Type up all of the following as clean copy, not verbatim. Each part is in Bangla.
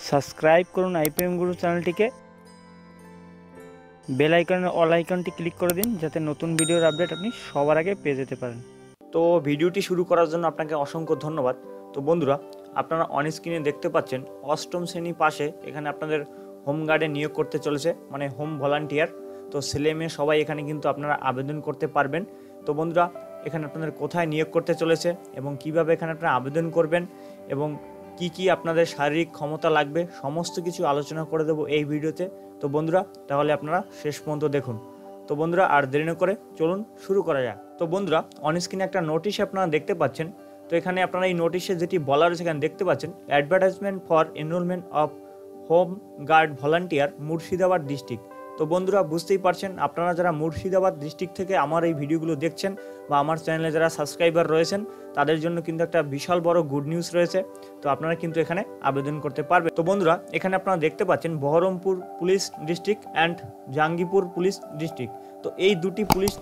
সাবস্ক্রাইব করুন আইপিএম গুরু চ্যানেলটিকে, বেল আইকনের অল আইকনটি ক্লিক করে দিন যাতে নতুন ভিডিওর আপডেট আপনি সবার আগে পেয়ে যেতে পারেন। তো ভিডিওটি শুরু করার জন্য আপনাকে অসংখ্য ধন্যবাদ। তো বন্ধুরা, আপনারা অন স্ক্রিনে দেখতে পাচ্ছেন অষ্টম শ্রেণী পাশে এখানে আপনাদের হোম গার্ডে নিয়োগ করতে চলেছে, মানে হোম ভলান্টিয়ার। তো ছেলে মেয়ে সবাই এখানে কিন্তু আপনারা আবেদন করতে পারবেন। তো বন্ধুরা, এখানে আপনাদের কোথায় নিয়োগ করতে চলেছে এবং কিভাবে এখানে আপনারা আবেদন করবেন এবং কি কি আপনাদের শারীরিক ক্ষমতা লাগবে সমস্ত কিছু আলোচনা করে দেবো এই ভিডিওতে। তো বন্ধুরা, তাহলে আপনারা শেষ পর্যন্ত দেখুন। তো বন্ধুরা, আর দেরি না করে চলুন শুরু করা যাক। তো বন্ধুরা, অন স্ক্রিনে একটা নোটিশ আপনারা দেখতে পাচ্ছেন। তো এখানে আপনারা এই নোটিশে যেটি বলা রয়েছে এখানে দেখতে পাচ্ছেন, advertisement for enrolment of home guard volunteer Murshidabad district. তো বন্ধুরা, বুঝতেই পারছেন আপনারা যারা মুর্শিদাবাদ ডিস্ট্রিক্ট থেকে আমার এই ভিডিওগুলো দেখছেন বা আমার চ্যানেলে যারা সাবস্ক্রাইবার রয়েছেন তাদের জন্য কিন্তু একটা বিশাল বড় গুড নিউজ রয়েছে। তো আপনারা কিন্তু এখানে আবেদন করতে পারবেন। তো বন্ধুরা, এখানে আপনারা দেখতে পাচ্ছেন Baharampur police district and Jangipur police district. তো এই দুটি পুলিশ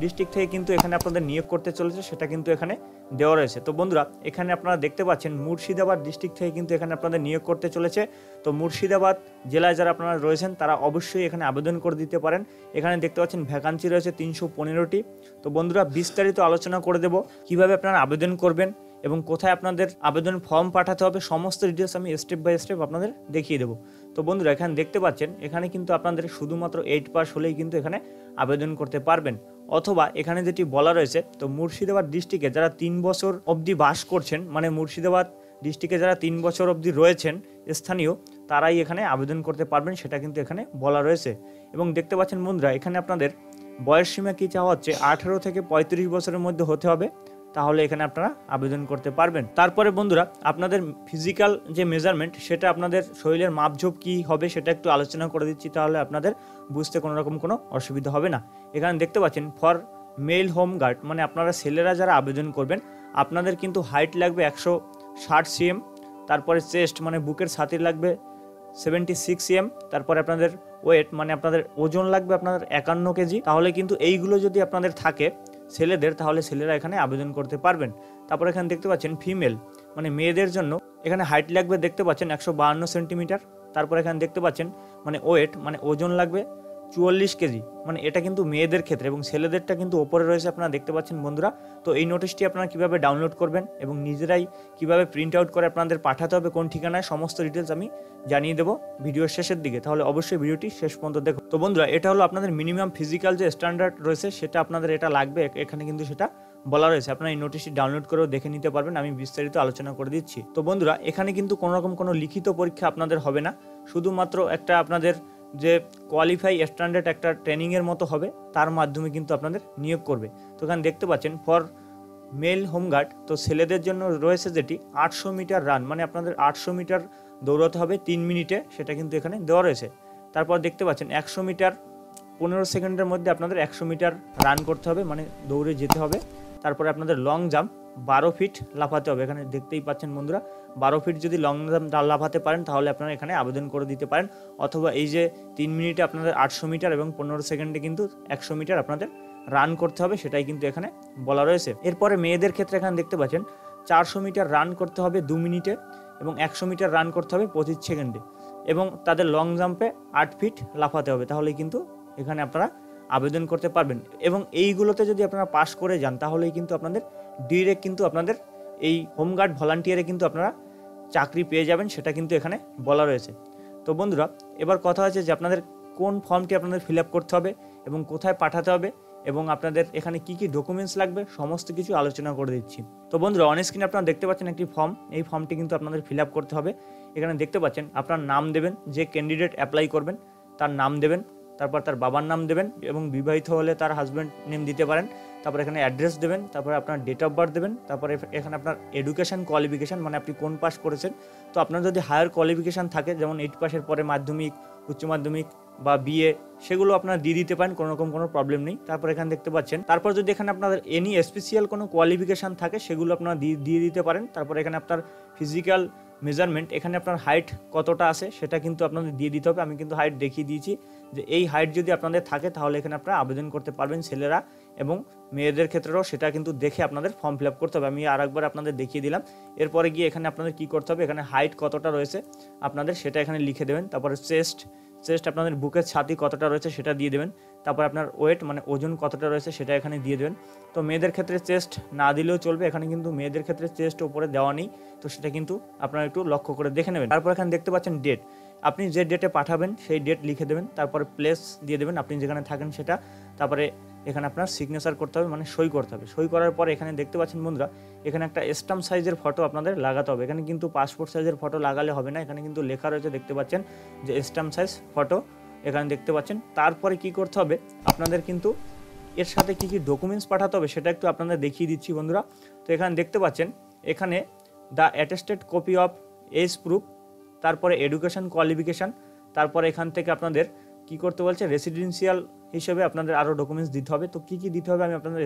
ডিস্ট্রিক্ট থেকে কিন্তু এখানে আপনাদের নিয়োগ করতে চলেছে, সেটা কিন্তু এখানে দেওয়া রয়েছে। তো বন্ধুরা, এখানে আপনারা দেখতে পাচ্ছেন মুর্শিদাবাদ ডিস্ট্রিক্ট থেকে কিন্তু এখানে আপনাদের নিয়োগ করতে চলেছে। তো মুর্শিদাবাদ জেলায় যারা আপনারা রয়েছেন তারা অবশ্যই এখানে আবেদন করে দিতে পারেন। এখানে দেখতে পাচ্ছেন ভ্যাকান্সি রয়েছে 315টি। তো বন্ধুরা, বিস্তারিত আলোচনা করে দেব কিভাবে আপনারা আবেদন করবেন এবং কোথায় আপনাদের আবেদন ফর্ম পাঠাতে হবে, সমস্ত ডিটেলস আমি স্টেপ বাই স্টেপ আপনাদের দেখিয়ে দেবো। তো বন্ধুরা, এখানে দেখতে পাচ্ছেন এখানে কিন্তু আপনাদের শুধুমাত্র 8 পাস হলেই কিন্তু এখানে আবেদন করতে পারবেন। অথবা এখানে যেটি বলা রয়েছে, তো মুর্শিদাবাদ ডিস্ট্রিক্টে যারা 3 বছর অবধি বাস করছেন, মানে মুর্শিদাবাদ ডিস্ট্রিক্টে যারা 3 বছর অবধি রয়েছেন স্থানীয়, তারাই এখানে আবেদন করতে পারবেন, সেটা কিন্তু এখানে বলা রয়েছে। এবং দেখতে পাচ্ছেন বন্ধুরা, এখানে আপনাদের বয়স সীমা কী চাওয়া হচ্ছে, 18 থেকে 35 বছরের মধ্যে হতে হবে, তাহলে এখানে আপনারা আবেদন করতে পারবেন। তারপরে বন্ধুরা, আপনাদের ফিজিক্যাল যে মেজারমেন্ট সেটা আপনাদের শরীরের মাপঝোপ কী হবে সেটা একটু আলোচনা করে দিচ্ছি, তাহলে আপনাদের বুঝতে কোনো রকম কোনো অসুবিধা হবে না। এখানে দেখতে পাচ্ছেন ফর মেল হোম গার্ড, মানে আপনারা ছেলেরা যারা আবেদন করবেন আপনাদের কিন্তু হাইট লাগবে 160 cm, তারপরে চেস্ট মানে বুকের ছাতির লাগবে 76 cm, তারপরে আপনাদের ওয়েট মানে আপনাদের ওজন লাগবে আপনাদের 51 কেজি। তাহলে কিন্তু এইগুলো যদি আপনাদের থাকে ছেলেদের, তাহলে ছেলেরা এখানে আবেদন করতে পারবেন। তারপর এখানে দেখতে পাচ্ছেন ফিমেল মানে মেয়েদের জন্য এখানে হাইট লাগবে দেখতে পাচ্ছেন 152 সেন্টিমিটার। তারপর এখানে দেখতে পাচ্ছেন মানে ওয়েট মানে ওজন লাগবে 44 কেজি, মানে এটা কিন্তু মেয়েদের ক্ষেত্রে, এবং ছেলেদেরটা কিন্তু ওপরে রয়েছে আপনারা দেখতে পাচ্ছেন বন্ধুরা। তো এই নোটিশটি আপনারা কিভাবে ডাউনলোড করবেন এবং নিজেরাই কিভাবে প্রিন্ট আউট করে আপনাদের পাঠাতে হবে কোন ঠিকানায়, সমস্ত ডিটেলস আমি জানিয়ে দেবো ভিডিওর শেষের দিকে, তাহলে অবশ্যই ভিডিওটি শেষ পর্যন্ত দেখুন। তো বন্ধুরা, এটা হলো আপনাদের মিনিমাম ফিজিক্যাল যে স্ট্যান্ডার্ড রয়েছে সেটা আপনাদের এটা লাগবে, এখানে কিন্তু সেটা বলা রয়েছে। আপনারা এই নোটিশটি ডাউনলোড করেও দেখে নিতে পারবেন, আমি বিস্তারিত আলোচনা করে দিচ্ছি। তো বন্ধুরা, এখানে কিন্তু কোনো রকম কোনো লিখিত পরীক্ষা আপনাদের হবে না, শুধুমাত্র একটা আপনাদের যে কোয়ালিফাই স্ট্যান্ডার্ড একটা ট্রেনিংয়ের মতো হবে, তার মাধ্যমে কিন্তু আপনাদের নিয়োগ করবে। তো এখানে দেখতে পাচ্ছেন ফর মেল হোমগার্ড, তো ছেলেদের জন্য রয়েছে যেটি 800 মিটার রান, মানে আপনাদের 800 মিটার দৌড়াতে হবে 3 মিনিটে, সেটা কিন্তু এখানে দেওয়া রয়েছে। তারপর দেখতে পাচ্ছেন 100 মিটার 15 সেকেন্ডের মধ্যে আপনাদের 100 মিটার রান করতে হবে, মানে দৌড়ে যেতে হবে। তারপরে আপনাদের লং জাম্প 12 ফিট লাফাতে হবে, এখানে দেখতেই পাচ্ছেন বন্ধুরা 12 ফিট যদি লং জাম্প লাফাতে পারেন তাহলে আপনারা এখানে আবেদন করে দিতে পারেন। অথবা এই যে 3 মিনিটে আপনাদের 800 মিটার এবং 15 সেকেন্ডে কিন্তু 100 মিটার আপনাদের রান করতে হবে, সেটাই কিন্তু এখানে বলা রয়েছে। এরপরে মেয়েদের ক্ষেত্রে এখানে দেখতে পাচ্ছেন 400 মিটার রান করতে হবে 2 মিনিটে এবং 100 মিটার রান করতে হবে 25 সেকেন্ডে, এবং তাদের লং জাম্পে 8 ফিট লাফাতে হবে, তাহলেই কিন্তু এখানে আপনারা আবেদন করতে পারবেন। এবং এইগুলোতে যদি আপনারা পাস করে যান তাহলেই কিন্তু আপনাদের ডিরেক্ট কিন্তু আপনাদের এই হোমগার্ড ভলান্টিয়ারে কিন্তু আপনারা চাকরি পেয়ে যাবেন, সেটা কিন্তু এখানে বলা রয়েছে। তো বন্ধুরা, এবার কথা হচ্ছে যে আপনাদের কোন ফর্মটি আপনাদের ফিল আপ করতে হবে এবং কোথায় পাঠাতে হবে এবং আপনাদের এখানে কি কি ডকুমেন্টস লাগবে সমস্ত কিছু আলোচনা করে দিচ্ছি। তো বন্ধুরা, অন স্ক্রিনে আপনারা দেখতে পাচ্ছেন একটি ফর্ম, এই ফর্মটি কিন্তু আপনাদের ফিল আপ করতে হবে। এখানে দেখতে পাচ্ছেন আপনার নাম দেবেন, যে ক্যান্ডিডেট অ্যাপ্লাই করবেন তার নাম দেবেন, তারপর তার বাবার নাম দেবেন এবং বিবাহিত হলে তার হাজব্যান্ড নেম দিতে পারেন। তারপর এখানে অ্যাড্রেস দেবেন, তারপরে আপনার ডেট অফ বার্থ দেবেন, তারপরে এখানে আপনার এডুকেশন কোয়ালিফিকেশান মানে আপনি কোন পাস করেছেন। তো আপনার যদি হায়ার কোয়ালিফিকেশান থাকে, যেমন 8 পাসের পরে মাধ্যমিক, উচ্চ মাধ্যমিক বা বিএ, সেগুলো আপনারা দিয়ে দিতে পারেন, কোনো রকম কোনো প্রবলেম নেই। তারপর এখানে দেখতে পাচ্ছেন, তারপর যদি এখানে আপনাদের এনি স্পেশাল কোনো কোয়ালিফিকেশান থাকে সেগুলো আপনারা দিয়ে দিতে পারেন। তারপর এখানে আপনার ফিজিক্যাল মেজারমেন্ট, এখানে আপনার হাইট কতটা আছে সেটা কিন্তু আপনাদের দিয়ে দিতে হবে। আমি কিন্তু হাইট দেখিয়ে দিয়েছি যে এই হাইট যদি আপনাদের থাকে তাহলে এখানে আপনারা আবেদন করতে পারবেন ছেলেরা, এবং মেয়েদের ক্ষেত্রেও সেটা কিন্তু দেখে আপনাদের ফর্ম ফিল আপ করতে হবে। আমি আরেকবার আপনাদের দেখিয়ে দিলাম। এরপরে গিয়ে এখানে আপনাদের কী করতে হবে, এখানে হাইট কতটা রয়েছে আপনাদের সেটা এখানে লিখে দেবেন। তারপরে চেস্ট আপনাদের বুকের ছাতি কতটা রয়েছে সেটা দিয়ে দেবেন। তারপর আপনার ওয়েট মানে ওজন কতটা রয়েছে সেটা এখানে দিয়ে দেবেন। তো মেয়েদের ক্ষেত্রে চেস্ট না দিলেও চলবে, এখানে কিন্তু মেয়েদের ক্ষেত্রে চেস্ট ওপরে দেওয়া নেই, তো সেটা কিন্তু আপনারা একটু লক্ষ্য করে দেখে নেবেন। তারপর এখানে দেখতে পাচ্ছেন ডেট, আপনি যে ডেটে পাঠাবেন সেই ডেট লিখে দেবেন। তারপরে প্লেস দিয়ে দেবেন আপনি যেখানে থাকেন সেটা। তারপরে এখানে আপনার সিগনেচার করতে হবে, মানে সই করতে হবে। সই করার পরে এখানে দেখতে পাচ্ছেন বন্ধুরা, এখানে একটা স্ট্যাম্প সাইজের ফটো আপনাদের লাগাতে হবে। এখানে কিন্তু পাসপোর্ট সাইজের ফটো লাগালে হবে না, এখানে কিন্তু লেখা রয়েছে দেখতে পাচ্ছেন যে স্ট্যাম্প সাইজ ফটো এখানে দেখতে পাচ্ছেন। তারপরে কি করতে হবে আপনাদের, কিন্তু এর সাথে কি কি ডকুমেন্টস পাঠাতে হবে সেটা একটু আপনাদের দেখিয়ে দিচ্ছি বন্ধুরা। তো এখানে দেখতে পাচ্ছেন এখানে the attested copy of age proof, তারপরে এডুকেশন কোয়ালিফিকেশান, তারপরে এখান থেকে আপনাদের কি করতে বলছে রেসিডেন্সিয়াল হিসেবে আপনাদের আরও ডকুমেন্টস দিতে হবে। তো কী কী দিতে হবে আমি আপনাদের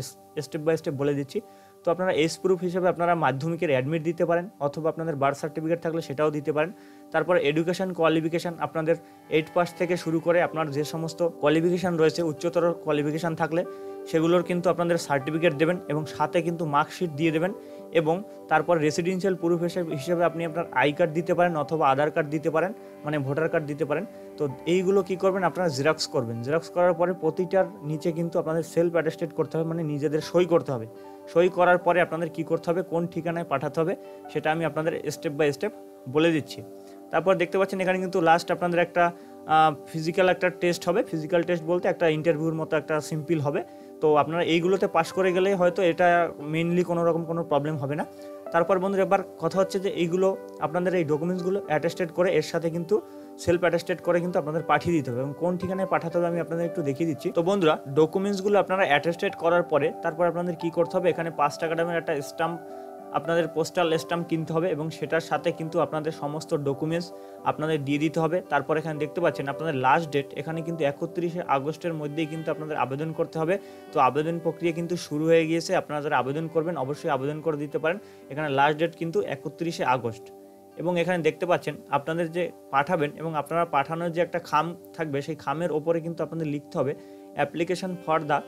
স্টেপ বাই স্টেপ বলে দিচ্ছি। তো আপনারা এজ প্রুফ হিসেবে আপনারা মাধ্যমিকের অ্যাডমিট দিতে পারেন, অথবা আপনাদের বার্থ সার্টিফিকেট থাকলে সেটাও দিতে পারেন। তারপর এডুকেশন কোয়ালিফিকেশান আপনাদের 8 পাস থেকে শুরু করে আপনার যে সমস্ত কোয়ালিফিকেশান রয়েছে, উচ্চতর কোয়ালিফিকেশান থাকলে সেগুলোর কিন্তু আপনাদের সার্টিফিকেট দেবেন, এবং সাথে কিন্তু মার্কশিট দিয়ে দেবেন। এবং তারপর রেসিডেন্সিয়াল প্রুফ হিসেবে আপনি আপনার আই কার্ড দিতে পারেন, অথবা আধার কার্ড দিতে পারেন, মানে ভোটার কার্ড দিতে পারেন। তো এইগুলো কি করবেন আপনারা জেরক্স করবেন। জেরক্স করার পরে প্রতিটার নিচে কিন্তু আপনাদের সেলফ অ্যাটেস্টেড করতে হবে, মানে নিজেদের সই করতে হবে। সই করার পরে আপনাদের কি করতে হবে, কোন ঠিকানায় পাঠাতে হবে সেটা আমি আপনাদের স্টেপ বাই স্টেপ বলে দিচ্ছি। তারপর দেখতে পাচ্ছেন এখানে কিন্তু লাস্ট আপনাদের একটা ফিজিক্যাল একটা টেস্ট হবে। ফিজিক্যাল টেস্ট বলতে একটা ইন্টারভিউর মতো একটা সিম্পল হবে। তো আপনারা এইগুলোতে পাস করে গেলে হয়তো এটা মেইনলি কোনো রকম কোনো প্রবলেম হবে না। তারপর বন্ধুরা এবার কথা হচ্ছে যে এইগুলো আপনাদের এই ডকুমেন্টসগুলো অ্যাটেস্টেড করে এর সাথে কিন্তু সেলফ অ্যাটেস্টেড করে কিন্তু আপনাদের পাঠিয়ে দিতে হবে, এবং কোন ঠিকানায় পাঠাতে হবে আমি আপনাদের একটু দেখিয়ে দিচ্ছি। তো বন্ধুরা ডকুমেন্টসগুলো আপনারা অ্যাটেস্টেড করার পরে তারপর আপনাদের কি করতে হবে, এখানে 5 টাকা দামের একটা স্ট্যাম্প আপনাদের পোস্টাল স্ট্যাম্প কিনতে হবে, এবং সেটার সাথে কিন্তু আপনাদের সমস্ত ডকুমেন্টস আপনাদের দিয়ে দিতে হবে। তারপর এখানে দেখতে পাচ্ছেন আপনাদের লাস্ট ডেট, এখানে কিন্তু 31শে আগস্টের মধ্যেই কিন্তু আপনাদের আবেদন করতে হবে। তো আবেদন প্রক্রিয়া কিন্তু শুরু হয়ে গিয়েছে, আপনারা যারা আবেদন করবেন অবশ্যই আবেদন করে দিতে পারেন। এখানে লাস্ট ডেট কিন্তু 31শে আগস্ট। এবং এখানে দেখতে পাচ্ছেন আপনাদের যে পাঠাবেন এবং আপনারা পাঠানোর যে একটা খাম থাকবে, সেই খামের ওপরে কিন্তু আপনাদের লিখতে হবে application for the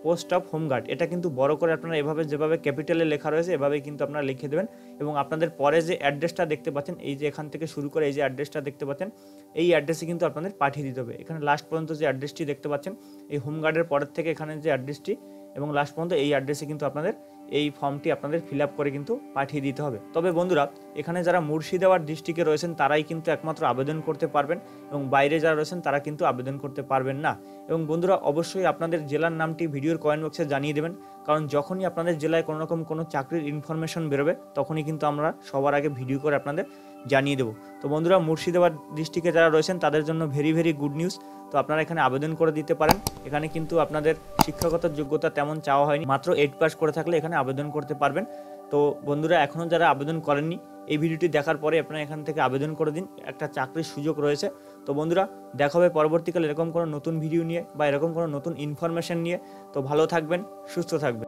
post of home guard. এটা কিন্তু বড় করে আপনারা এভাবে যেভাবে ক্যাপিটালে লেখা রয়েছে এভাবেই কিন্তু আপনারা লিখে দেবেন। এবং আপনাদের পরে যে অ্যাড্রেসটা দেখতে পাচ্ছেন, এই যে এখান থেকে শুরু করে এই যে অ্যাড্রেসটা দেখতে পাচ্ছেন, এই অ্যাড্রেসে কিন্তু আপনাদের পাঠিয়ে দিতে হবে। এখানে লাস্ট পর্যন্ত যে অ্যাড্রেসটি দেখতে পাচ্ছেন, এই হোমগার্ডের পরের থেকে এখানে যে অ্যাড্রেসটি এবং লাস্ট পর্যন্ত এই অ্যাড্রেসে কিন্তু আপনাদের এই ফর্মটি আপনাদের ফিল আপ করে কিন্তু পাঠিয়ে দিতে হবে। তবে বন্ধুরা এখানে যারা মুর্শিদাবাদ ডিস্ট্রিক্টে রয়েছেন তারাই কিন্তু একমাত্র আবেদন করতে পারবেন, এবং বাইরে যারা রয়েছেন তারা কিন্তু আবেদন করতে পারবেন না। এবং বন্ধুরা অবশ্যই আপনাদের জেলার নামটি ভিডিওর কমেন্ট বক্সে জানিয়ে দেবেন, কারণ যখনই আপনাদের জেলায় কোনো রকম কোনো চাকরির ইনফরমেশন বেরোবে তখনই কিন্তু আমরা সবার আগে ভিডিও করে আপনাদের জানিয়ে দেবো। তো বন্ধুরা মুর্শিদাবাদ ডিস্ট্রিক্টে যারা রয়েছেন তাদের জন্য ভেরি ভেরি গুড নিউজ। তো আপনারা এখানে আবেদন করে দিতে পারেন। এখানে কিন্তু আপনাদের শিক্ষাগত যোগ্যতা তেমন চাওয়া হয়নি, মাত্র 8 পাস করে থাকলে এখানে আবেদন করতে পারবেন। তো বন্ধুরা এখনও যারা আবেদন করেননি, এই ভিডিওটি দেখার পরে আপনারা এখান থেকে আবেদন করে দিন, একটা চাকরির সুযোগ রয়েছে। তো বন্ধুরা দেখা হবে পরবর্তীকালে এরকম কোনো নতুন ভিডিও নিয়ে বা এরকম কোনো নতুন ইনফরমেশন নিয়ে। তো ভালো থাকবেন, সুস্থ থাকবেন।